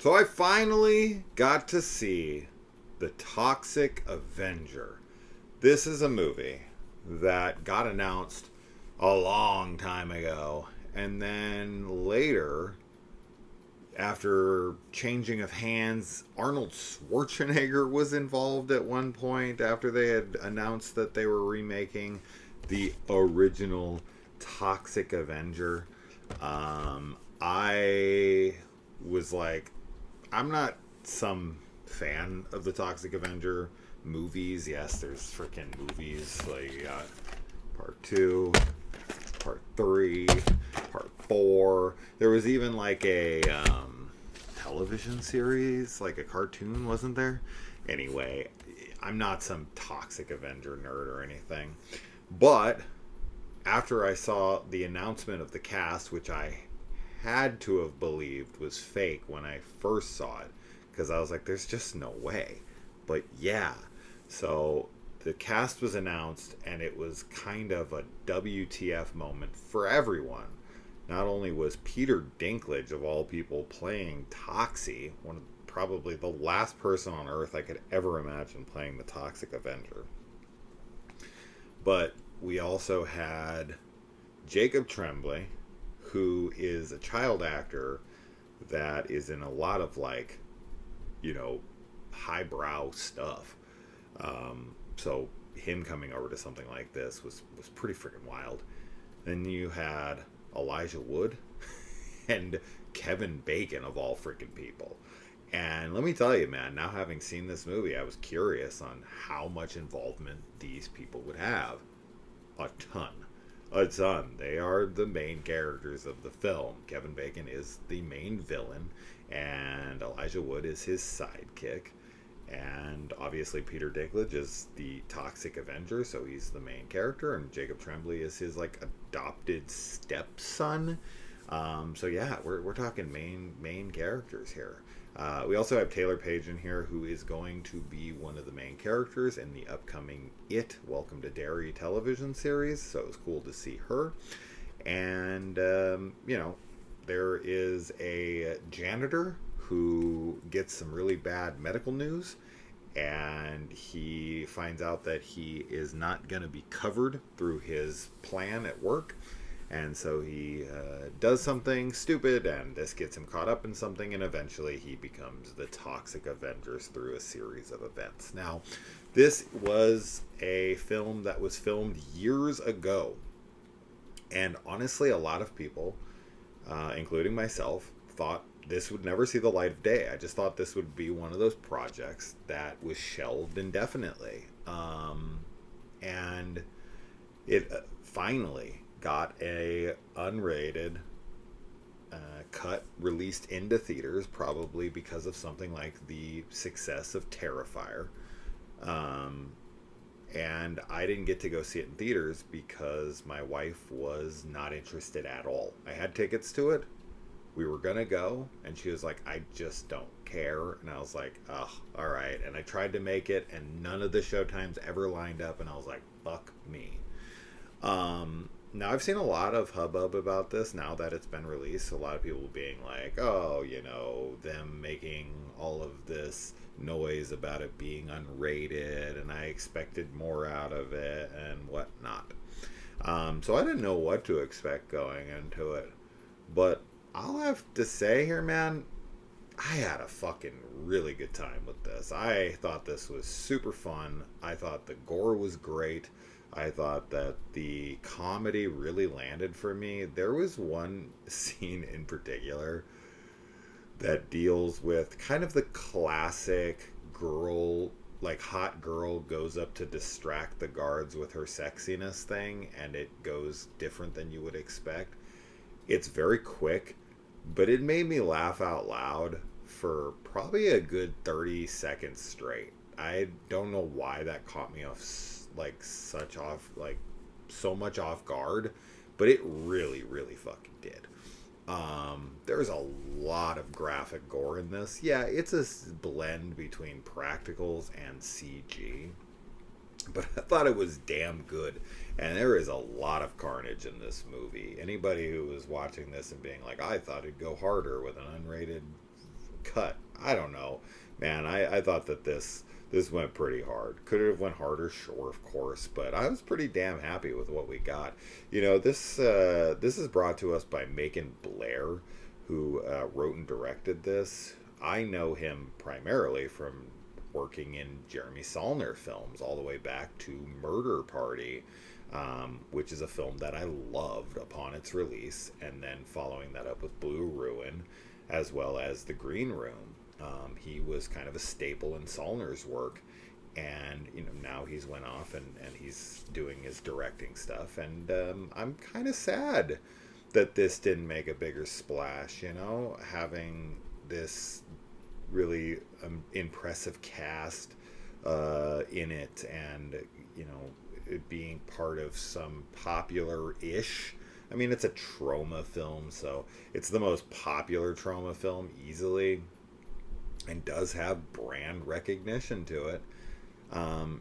So I finally got to see The Toxic Avenger. This is a movie that got announced a long time ago, and then later, after changing of hands, Arnold Schwarzenegger was involved at one point after they had announced that they were remaking the original Toxic Avenger. I was like, I'm not some fan of the Toxic Avenger movies. Yes, there's freaking movies. Like, you got part 2, part 3, part 4. There was even like a television series, like a cartoon, wasn't there? Anyway, I'm not some Toxic Avenger nerd or anything. But after I saw the announcement of the cast, which I had to have believed was fake when I first saw it, because I was like, there's just no way. But yeah, so the cast was announced, and it was kind of a WTF moment for everyone. Not only was Peter Dinklage, of all people, playing Toxie, one of probably the last person on Earth I could ever imagine playing the Toxic Avenger, but we also had Jacob Tremblay, who is a child actor that is in a lot of, like, highbrow stuff. So him coming over to something like this was pretty freaking wild. Then you had Elijah Wood and Kevin Bacon, of all freaking people. And let me tell you, man, now having seen this movie, I was curious on how much involvement these people would have. A ton. A ton. They are the main characters of the film. Kevin Bacon is the main villain, and Elijah Wood is his sidekick. And obviously Peter Dinklage is the Toxic Avenger, so he's the main character, and Jacob Tremblay is his, like, adopted stepson. So yeah, we're talking main characters here. We also have Taylor Page in here, who is going to be one of the main characters in the upcoming It, Welcome to Derry television series, so it was cool to see her. And, there is a janitor who gets some really bad medical news, and he finds out that he is not going to be covered through his plan at work. And so he does something stupid, and this gets him caught up in something, and eventually he becomes the Toxic Avengers through a series of events. Now, this was a film that was filmed years ago, and honestly, a lot of people, including myself, thought this would never see the light of day. I just thought this would be one of those projects that was shelved indefinitely. And it finally got a unrated cut released into theaters, probably because of something like the success of Terrifier. And I didn't get to go see it in theaters because my wife was not interested at all. I had tickets to it. We were going to go, and she was like, I just don't care. And I was like, ugh, all right. And I tried to make it, and none of the showtimes ever lined up, and I was like, fuck me. Now, I've seen a lot of hubbub about this now that it's been released. A lot of people being like, oh, them making all of this noise about it being unrated, and I expected more out of it and whatnot. So I didn't know what to expect going into it. But I'll have to say here, man, I had a fucking really good time with this. I thought this was super fun. I thought the gore was great. I thought that the comedy really landed for me. There was one scene in particular that deals with kind of the classic girl, like hot girl goes up to distract the guards with her sexiness thing, and it goes different than you would expect. It's very quick, but it made me laugh out loud for probably a good 30 seconds straight. I don't know why that caught me off so much off guard, but it really fucking did. There's a lot of graphic gore in this. Yeah, it's a blend between practicals and CG, but I thought it was damn good. And there is a lot of carnage in this movie. Anybody who was watching this and being like, I thought it'd go harder with an unrated cut. I don't know, man. I thought that this went pretty hard. Could it have went harder? Sure, of course, but I was pretty damn happy with what we got. This is brought to us by Macon Blair, who wrote and directed this. I know him primarily from working in Jeremy Saulnier films, all the way back to Murder Party, which is a film that I loved upon its release, and then following that up with Blue Ruin, as well as The Green Room. He was kind of a staple in Saulnier's work, and now he's went off and he's doing his directing stuff, and I'm kind of sad that this didn't make a bigger splash. Having this really impressive cast in it, and it being part of some popular-ish. I mean, it's a Troma film, so it's the most popular Troma film easily, and does have brand recognition to it.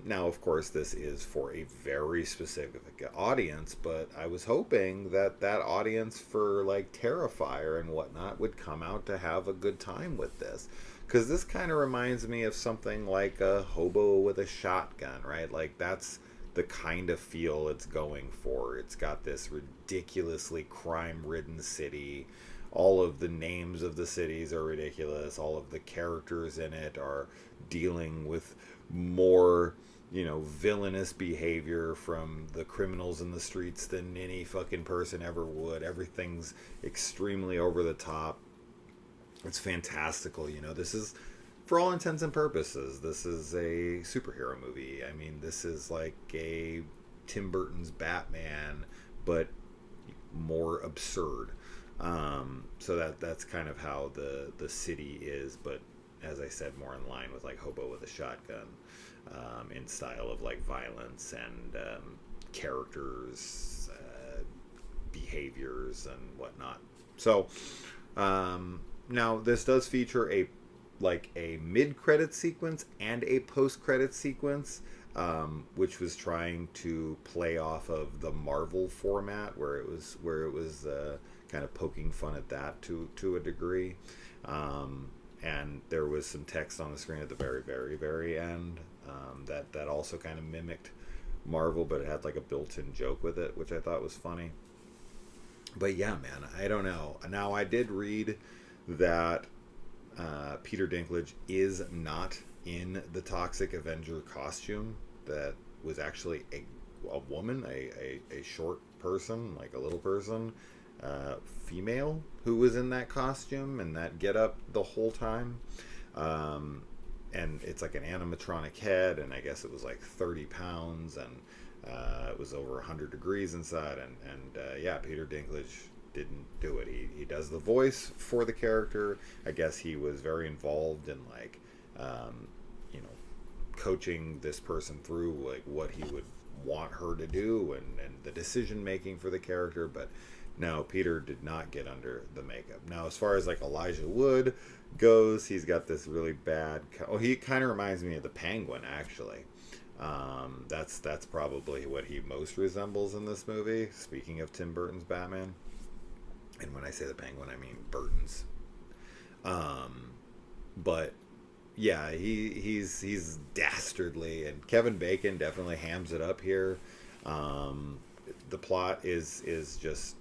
Now, of course, this is for a very specific audience, but I was hoping that audience for like Terrifier and whatnot would come out to have a good time with this. Because this kind of reminds me of something like a Hobo with a Shotgun, right? Like, that's the kind of feel it's going for. It's got this ridiculously crime-ridden city. All of the names of the cities are ridiculous. All of the characters in it are dealing with more, villainous behavior from the criminals in the streets than any fucking person ever would. Everything's extremely over the top. It's fantastical. This is, for all intents and purposes, this is a superhero movie. I mean, this is like a Tim Burton's Batman, but more absurd. So that's kind of how the city is, but as I said, more in line with like Hobo with a Shotgun, in style of like violence and characters, behaviors and whatnot. So now this does feature a mid-credit sequence and a post-credit sequence, which was trying to play off of the Marvel format, where it was kind of poking fun at that to a degree. And there was some text on the screen at the very, very, very end, that also kind of mimicked Marvel, but it had like a built-in joke with it, which I thought was funny. But yeah, man, I don't know. Now, I did read that Peter Dinklage is not in the Toxic Avenger costume. That was actually a woman, a short person, like a little person, female, who was in that costume and that getup the whole time. And it's like an animatronic head, and I guess it was like 30 pounds, and it was over 100 degrees inside, and yeah, Peter Dinklage didn't do it. He does the voice for the character. I guess he was very involved in like coaching this person through like what he would want her to do, and the decision making for the character. But no, Peter did not get under the makeup. Now, as far as like Elijah Wood goes, he's got this really bad he kind of reminds me of the Penguin, actually. That's probably what he most resembles in this movie, speaking of Tim Burton's Batman. And when I say the Penguin, I mean Burton's. But yeah, he's dastardly, and Kevin Bacon definitely hams it up here. The plot is just,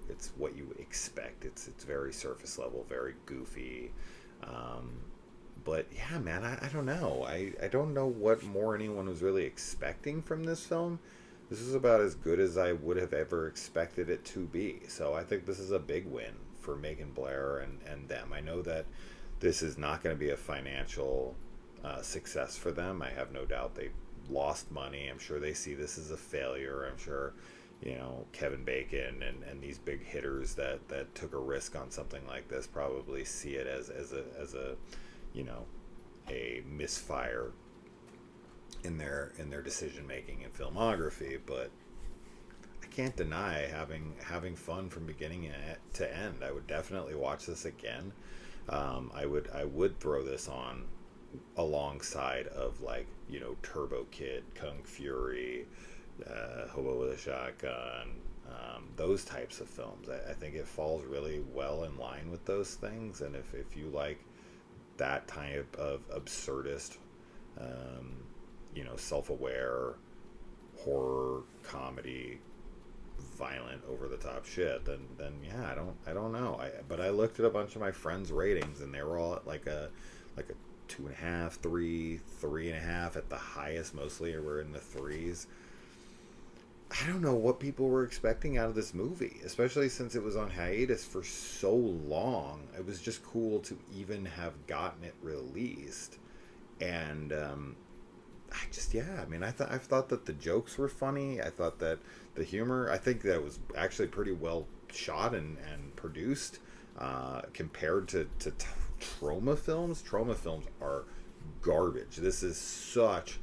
it's what you would expect. It's very surface level, very goofy. But yeah, man, I don't know. I don't know what more anyone was really expecting from this film. This is about as good as I would have ever expected it to be. So I think this is a big win for Macon Blair and them. I know that this is not going to be a financial success for them. I have no doubt they lost money. I'm sure they see this as a failure. I'm sure, Kevin Bacon and these big hitters that took a risk on something like this probably see it as a a misfire in their decision making and filmography. But I can't deny having fun from beginning to end. I would definitely watch this again. I would throw this on alongside of like Turbo Kid, Kung Fury, Hobo with a Shotgun, those types of films. I think it falls really well in line with those things. And if you like that type of absurdist, self-aware horror comedy, violent, over the top shit, then yeah, I don't know. But I looked at a bunch of my friends' ratings, and they were all at like a 2.5, 3, 3.5 at the highest. Mostly were in the threes. I don't know what people were expecting out of this movie, especially since it was on hiatus for so long. It was just cool to even have gotten it released, and I mean, I thought that the jokes were funny. I thought that the humor, I think that was actually pretty well shot and produced, compared to Troma films. Troma films are garbage. This is such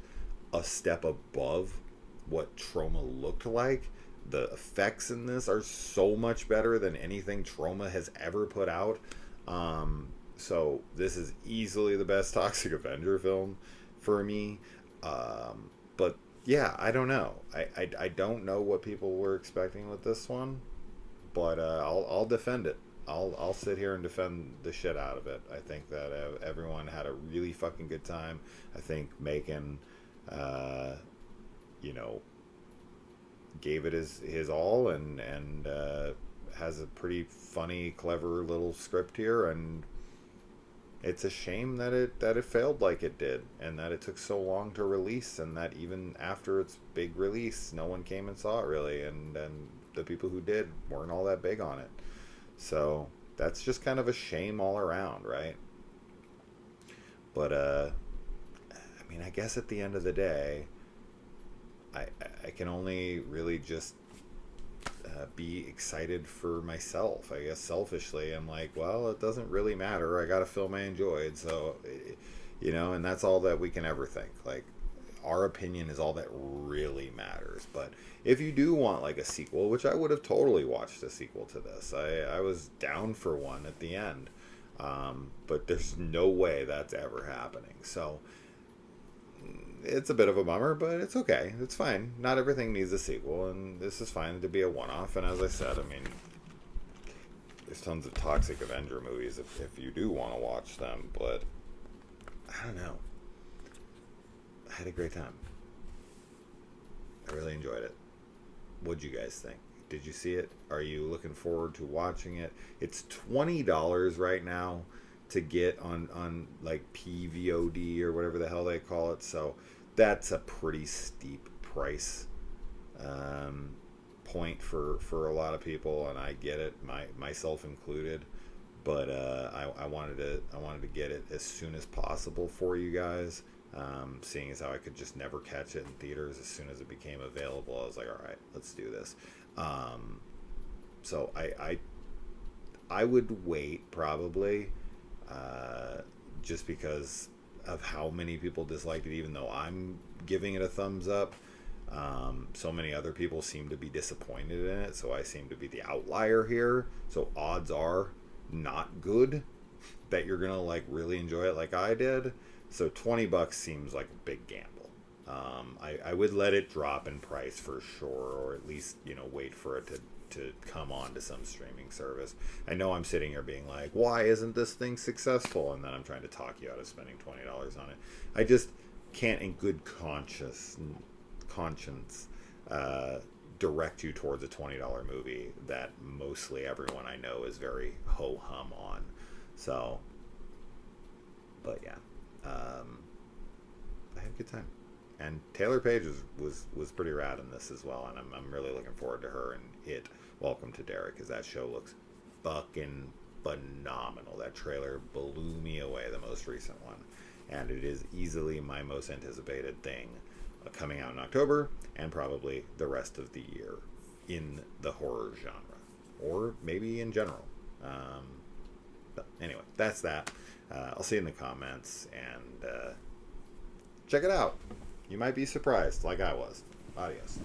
a step above what Troma looked like. The effects in this are so much better than anything Troma has ever put out. So this is easily the best Toxic Avenger film for me. But yeah, I don't know. I don't know what people were expecting with this one, but I'll defend it. I'll sit here and defend the shit out of it. I think that everyone had a really fucking good time. I think Macon, you know, gave it his all, and has a pretty funny, clever little script here, and it's a shame that it failed like it did, and that it took so long to release, and that even after its big release, no one came and saw it really, and the people who did weren't all that big on it. So that's just kind of a shame all around, right? But I mean, I guess at the end of the day, I can only really just be excited for myself. I guess selfishly, I'm like, well, it doesn't really matter. I got a film I enjoyed, so and that's all that we can ever think. Like, our opinion is all that really matters. But if you do want like a sequel, which I would have totally watched a sequel to this, I was down for one at the end, but there's no way that's ever happening. So it's a bit of a bummer, but it's okay. It's fine. Not everything needs a sequel, and this is fine to be a one-off. And as I said, I mean, there's tons of Toxic Avenger movies if you do want to watch them, but I don't know. I had a great time. I really enjoyed it. What'd you guys think? Did you see it? Are you looking forward to watching it? It's $20 right now to get on like PVOD or whatever the hell they call it. So that's a pretty steep price point for a lot of people, and I get it, myself included. But I wanted to get it as soon as possible for you guys. Seeing as how I could just never catch it in theaters, as soon as it became available, I was like, all right, let's do this. So I would wait probably, just because of how many people disliked it, even though I'm giving it a thumbs up. So many other people seem to be disappointed in it, so I seem to be the outlier here. So odds are not good that you're gonna like really enjoy it like I did. So $20 seems like a big gamble. I would let it drop in price for sure, or at least wait for it to come on to some streaming service. I know I'm sitting here being like, why isn't this thing successful? And then I'm trying to talk you out of spending $20 on it. I just can't in good conscience direct you towards a $20 movie that mostly everyone I know is very ho-hum on. So, but yeah, I had a good time. And Taylor Page was pretty rad in this as well, and I'm really looking forward to her and it. Welcome to Derek, because that show looks fucking phenomenal. That trailer blew me away, the most recent one, and it is easily my most anticipated thing coming out in October, and probably the rest of the year in the horror genre, or maybe in general. But anyway, that's that. I'll see you in the comments, and check it out. You might be surprised, like I was. Adios.